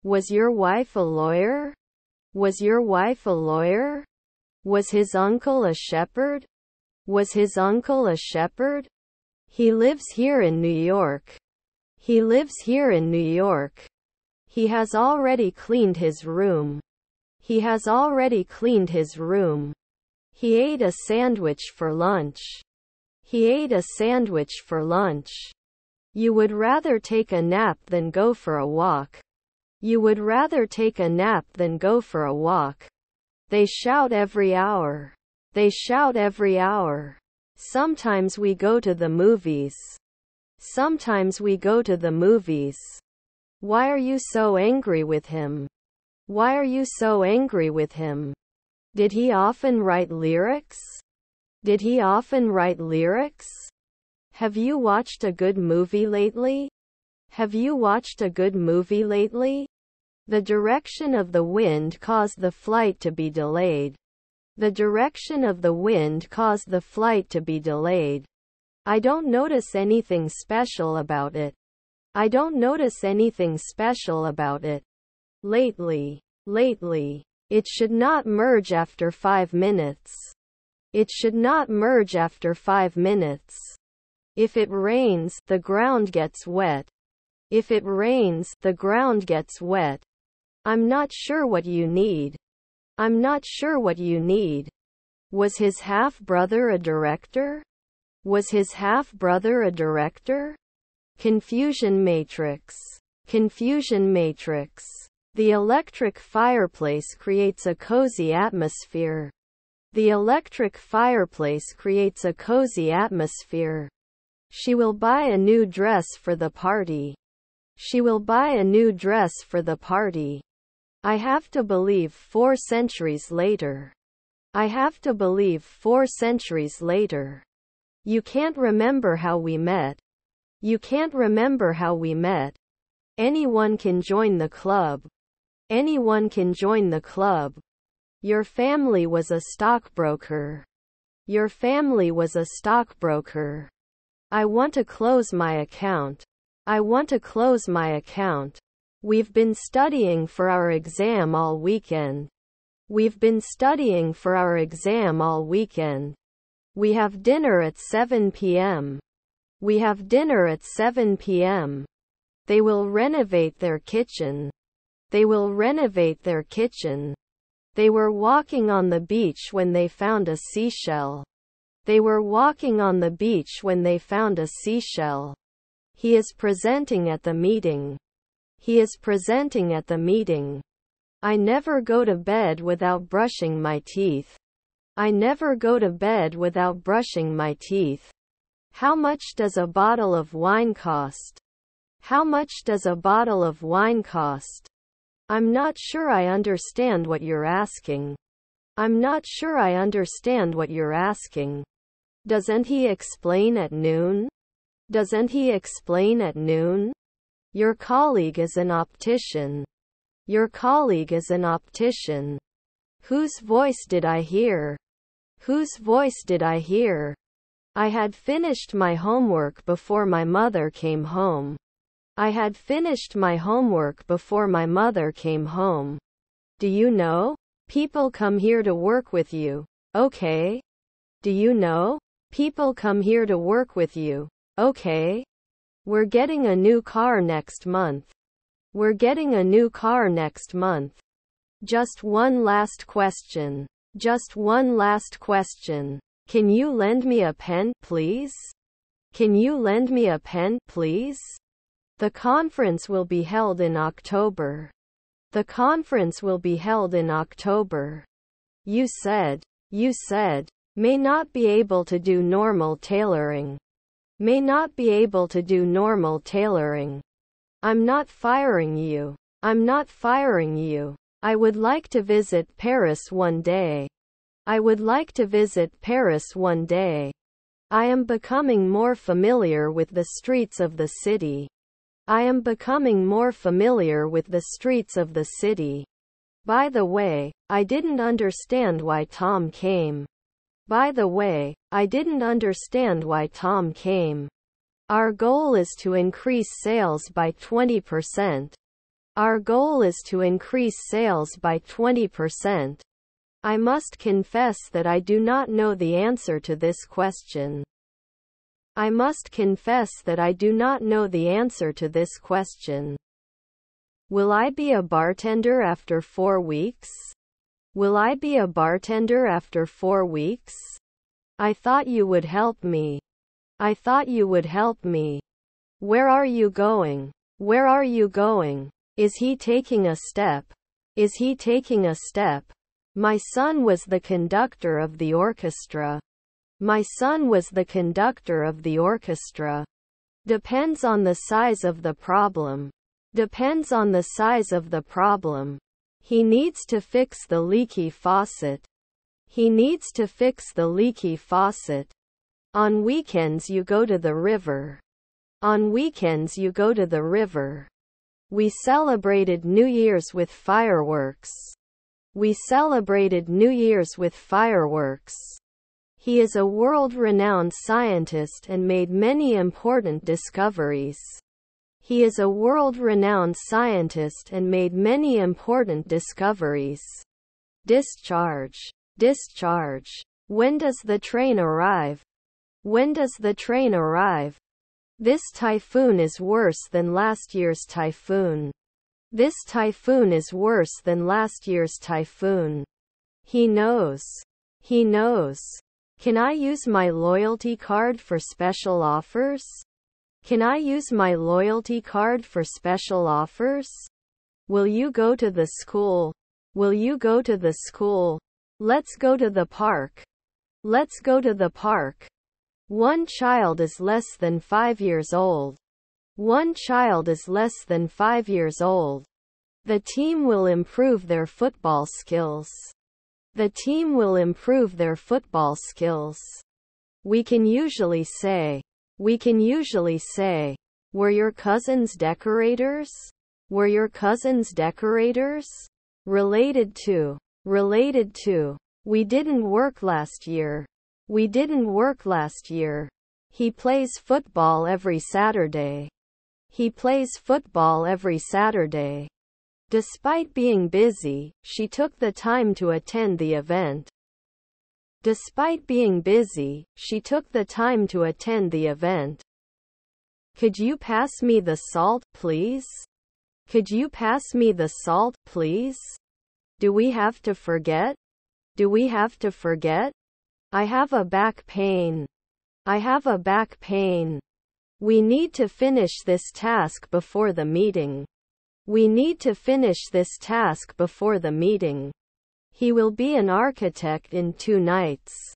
Was your wife a lawyer? Was your wife a lawyer? Was his uncle a shepherd? Was his uncle a shepherd? He lives here in New York. He lives here in New York. He has already cleaned his room. He has already cleaned his room. He ate a sandwich for lunch. He ate a sandwich for lunch. You would rather take a nap than go for a walk. You would rather take a nap than go for a walk. They shout every hour. They shout every hour. Sometimes we go to the movies. Sometimes we go to the movies. Why are you so angry with him? Why are you so angry with him? Did he often write lyrics? Did he often write lyrics? Have you watched a good movie lately? Have you watched a good movie lately? The direction of the wind caused the flight to be delayed. The direction of the wind caused the flight to be delayed. I don't notice anything special about it. I don't notice anything special about it. Lately. Lately. It should not merge after 5 minutes. It should not merge after 5 minutes. If it rains, the ground gets wet. If it rains, the ground gets wet. I'm not sure what you need. I'm not sure what you need. Was his half-brother a director? Was his half-brother a director? Confusion matrix. Confusion matrix. The electric fireplace creates a cozy atmosphere. The electric fireplace creates a cozy atmosphere. She will buy a new dress for the party. She will buy a new dress for the party. I have to believe 4 centuries later. I have to believe 4 centuries later. You can't remember how we met. You can't remember how we met. Anyone can join the club. Anyone can join the club. Your family was a stockbroker. Your family was a stockbroker. I want to close my account. I want to close my account. We've been studying for our exam all weekend. We've been studying for our exam all weekend. We have dinner at 7 p.m. We have dinner at 7 p.m. They will renovate their kitchen. They will renovate their kitchen. They were walking on the beach when they found a seashell. They were walking on the beach when they found a seashell. He is presenting at the meeting. He is presenting at the meeting. I never go to bed without brushing my teeth. I never go to bed without brushing my teeth. How much does a bottle of wine cost? How much does a bottle of wine cost? I'm not sure I understand what you're asking. I'm not sure I understand what you're asking. Doesn't he explain at noon? Doesn't he explain at noon? Your colleague is an optician. Your colleague is an optician. Whose voice did I hear? Whose voice did I hear? I had finished my homework before my mother came home. I had finished my homework before my mother came home. Do you know? People come here to work with you. Okay. Do you know? People come here to work with you. Okay. We're getting a new car next month. We're getting a new car next month. Just one last question. Just one last question. Can you lend me a pen, please? Can you lend me a pen, please? The conference will be held in October. The conference will be held in October. You said, may not be able to do normal tailoring. May not be able to do normal tailoring. I'm not firing you. I'm not firing you. I would like to visit Paris one day. I would like to visit Paris one day. I am becoming more familiar with the streets of the city. I am becoming more familiar with the streets of the city. By the way, I didn't understand why Tom came. By the way, I didn't understand why Tom came. Our goal is to increase sales by 20%. Our goal is to increase sales by 20%. I must confess that I do not know the answer to this question. I must confess that I do not know the answer to this question. Will I be a bartender after 4 weeks? Will I be a bartender after 4 weeks? I thought you would help me. I thought you would help me. Where are you going? Where are you going? Is he taking a step? Is he taking a step? My son was the conductor of the orchestra. My son was the conductor of the orchestra. Depends on the size of the problem. Depends on the size of the problem. He needs to fix the leaky faucet. He needs to fix the leaky faucet. On weekends you go to the river. On weekends you go to the river. We celebrated New Year's with fireworks. We celebrated New Year's with fireworks. He is a world-renowned scientist and made many important discoveries. He is a world-renowned scientist and made many important discoveries. Discharge. Discharge. When does the train arrive? When does the train arrive? This typhoon is worse than last year's typhoon. This typhoon is worse than last year's typhoon. He knows. He knows. Can I use my loyalty card for special offers? Can I use my loyalty card for special offers? Will you go to the school? Will you go to the school? Let's go to the park. Let's go to the park. One child is less than 5 years old. One child is less than 5 years old. The team will improve their football skills. The team will improve their football skills. We can usually say, were your cousins decorators? Were your cousins decorators? Related to. We didn't work last year. We didn't work last year. He plays football every Saturday. He plays football every Saturday. Despite being busy, she took the time to attend the event. Despite being busy, she took the time to attend the event. Could you pass me the salt, please? Could you pass me the salt, please? Do we have to forget? Do we have to forget? I have a back pain. I have a back pain. We need to finish this task before the meeting. We need to finish this task before the meeting. He will be an architect in 2 nights.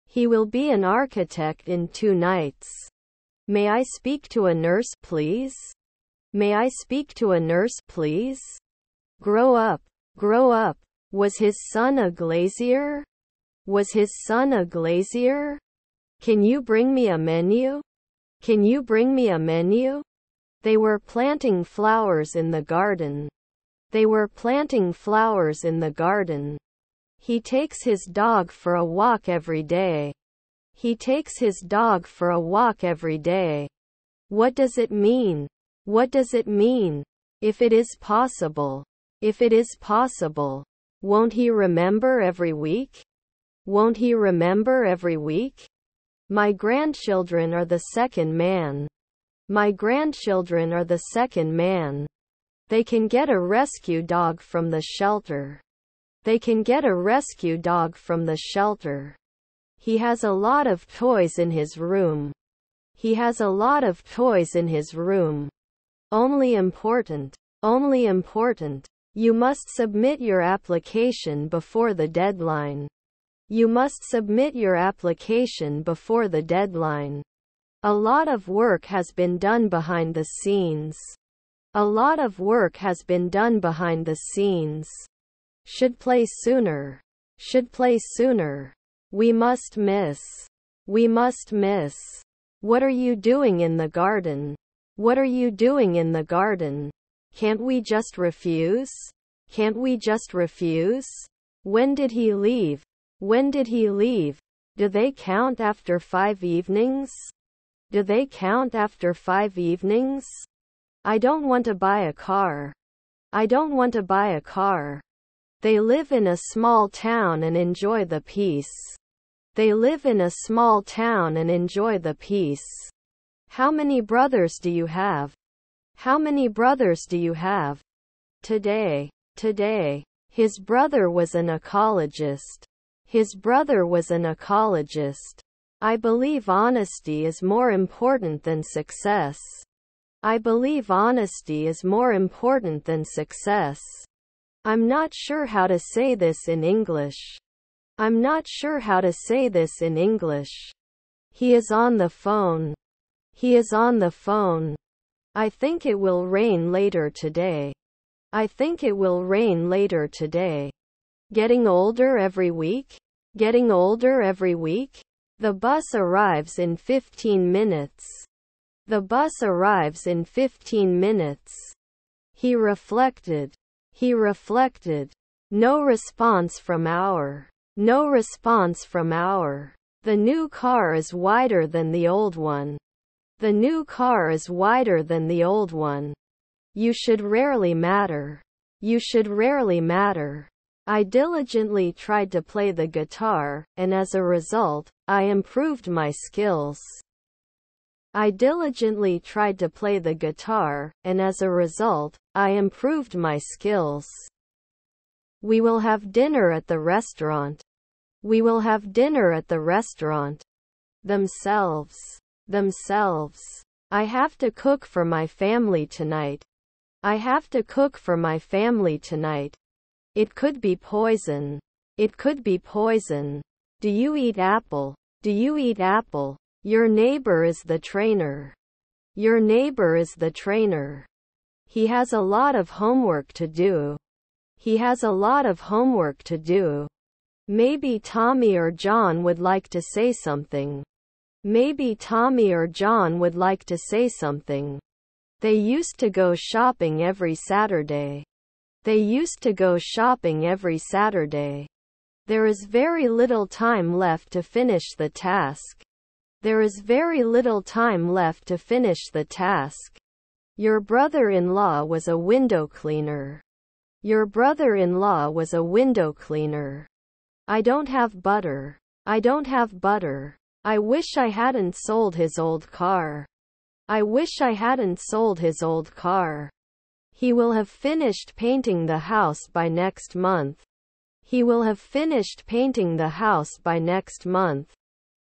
He will be an architect in 2 nights. May I speak to a nurse, please? May I speak to a nurse, please? Grow up. Grow up. Was his son a glazier? Was his son a glazier? Can you bring me a menu? Can you bring me a menu? They were planting flowers in the garden. They were planting flowers in the garden. He takes his dog for a walk every day. He takes his dog for a walk every day. What does it mean? What does it mean? If it is possible. If it is possible. Won't he remember every week? Won't he remember every week? My grandchildren are the second man. My grandchildren are the second man. They can get a rescue dog from the shelter. They can get a rescue dog from the shelter. He has a lot of toys in his room. He has a lot of toys in his room. Only important. Only important. You must submit your application before the deadline. You must submit your application before the deadline. A lot of work has been done behind the scenes. A lot of work has been done behind the scenes. Should play sooner. Should play sooner. We must miss. We must miss. What are you doing in the garden? What are you doing in the garden? Can't we just refuse? Can't we just refuse? When did he leave? When did he leave? Do they count after 5 evenings? Do they count after 5 evenings? I don't want to buy a car. I don't want to buy a car. They live in a small town and enjoy the peace. They live in a small town and enjoy the peace. How many brothers do you have? How many brothers do you have? Today. His brother was an ecologist. His brother was an ecologist. I believe honesty is more important than success. I believe honesty is more important than success. I'm not sure how to say this in English. I'm not sure how to say this in English. He is on the phone. He is on the phone. I think it will rain later today. I think it will rain later today. Getting older every week? Getting older every week? The bus arrives in 15 minutes. The bus arrives in 15 minutes. He reflected. He reflected. No response from our. No response from our. The new car is wider than the old one. The new car is wider than the old one. You should rarely matter. You should rarely matter. I diligently tried to play the guitar, and as a result, I improved my skills. I diligently tried to play the guitar, and as a result, I improved my skills. We will have dinner at the restaurant. We will have dinner at the restaurant. Themselves. Themselves. I have to cook for my family tonight. I have to cook for my family tonight. It could be poison. It could be poison. Do you eat apple? Do you eat apple? Your neighbor is the trainer. Your neighbor is the trainer. He has a lot of homework to do. He has a lot of homework to do. Maybe Tommy or John would like to say something. Maybe Tommy or John would like to say something. They used to go shopping every Saturday. They used to go shopping every Saturday. There is very little time left to finish the task. There is very little time left to finish the task. Your brother-in-law was a window cleaner. Your brother-in-law was a window cleaner. I don't have butter. I don't have butter. I wish I hadn't sold his old car. I wish I hadn't sold his old car. He will have finished painting the house by next month. He will have finished painting the house by next month.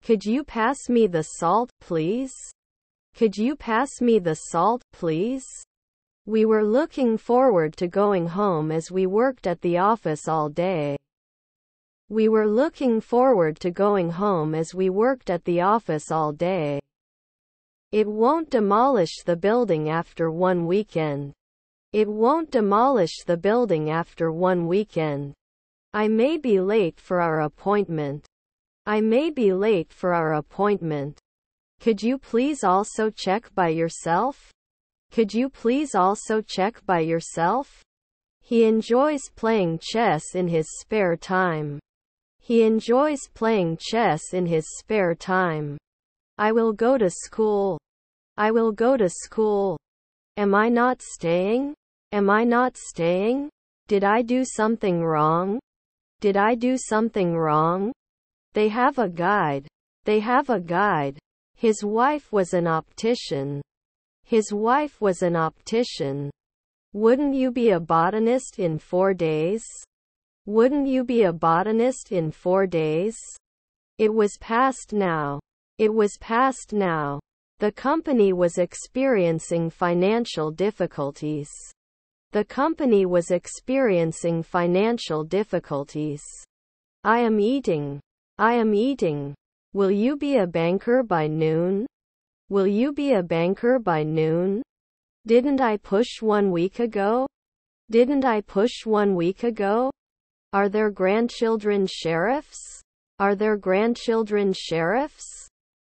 Could you pass me the salt, please? Could you pass me the salt, please? We were looking forward to going home as we worked at the office all day. We were looking forward to going home as we worked at the office all day. It won't demolish the building after one weekend. It won't demolish the building after one weekend. I may be late for our appointment. I may be late for our appointment. Could you please also check by yourself? Could you please also check by yourself? He enjoys playing chess in his spare time. He enjoys playing chess in his spare time. I will go to school. I will go to school. Am I not staying? Am I not staying? Did I do something wrong? Did I do something wrong? They have a guide. They have a guide. His wife was an optician. His wife was an optician. Wouldn't you be a botanist in 4 days? Wouldn't you be a botanist in 4 days? It was past now. It was past now. The company was experiencing financial difficulties. The company was experiencing financial difficulties. I am eating. I am eating. Will you be a banker by noon? Will you be a banker by noon? Didn't I push 1 week ago? Didn't I push 1 week ago? Are there grandchildren sheriffs? Are there grandchildren sheriffs?